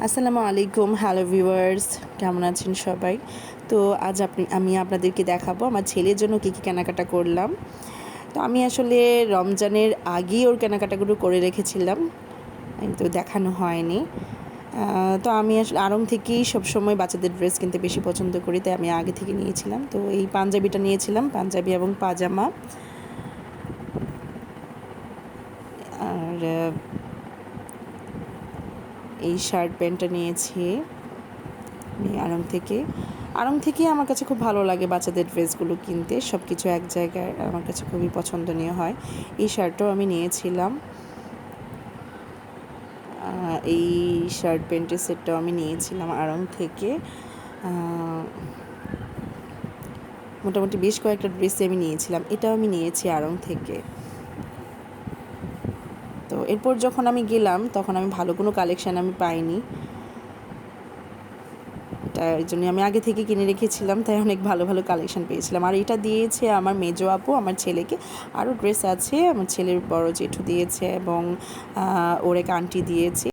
আসসালামু আলাইকুম, hello viewers, কেমন আছেন সবাই? তো আজ আমি আপনাদেরকে দেখাবো আমার ছেলের জন্য কী কী কেনাকাটা করলাম। তো আমি আসলে রমজানের আগেই ওর কেনাকাটাগুলো করে রেখেছিলাম, কিন্তু দেখানো হয়নি। তো আমি আসলে আড়ং থেকেই সবসময় বাচ্চাদের ড্রেস কিনতে বেশি পছন্দ করি, তাই আমি আগে থেকে নিয়েছিলাম। তো এই পাঞ্জাবিটা নিয়েছিলাম, পাঞ্জাবি এবং পাজামা। আর এই শার্ট প্যান্টটা নিয়েছি আড়ং থেকে আমার কাছে খুব ভালো লাগে বাচ্চাদের ড্রেসগুলো কিনতে, সব কিছু এক জায়গায় আমার কাছে খুবই পছন্দনীয় হয়। এই শার্টটাও আমি নিয়েছিলাম, এই শার্ট প্যান্টের সেটটাও আমি নিয়েছিলাম আড়ং থেকে। মোটামুটি বেশ কয়েকটা ড্রেসই আমি নিয়েছিলাম, এটাও আমি নিয়েছি আড়ং থেকে। তো এরপর যখন আমি গেলাম তখন আমি ভালো কোনো কালেকশান আমি পাইনি, তার জন্য আমি আগে থেকে কিনে রেখেছিলাম, তাই অনেক ভালো ভালো কালেকশন পেয়েছিলাম। আর এটা দিয়েছে আমার মেজো আপু আমার ছেলেকে। আরও ড্রেস আছে, আমার ছেলের বড় জেঠু দিয়েছে এবং ওর এক আন্টি দিয়েছে।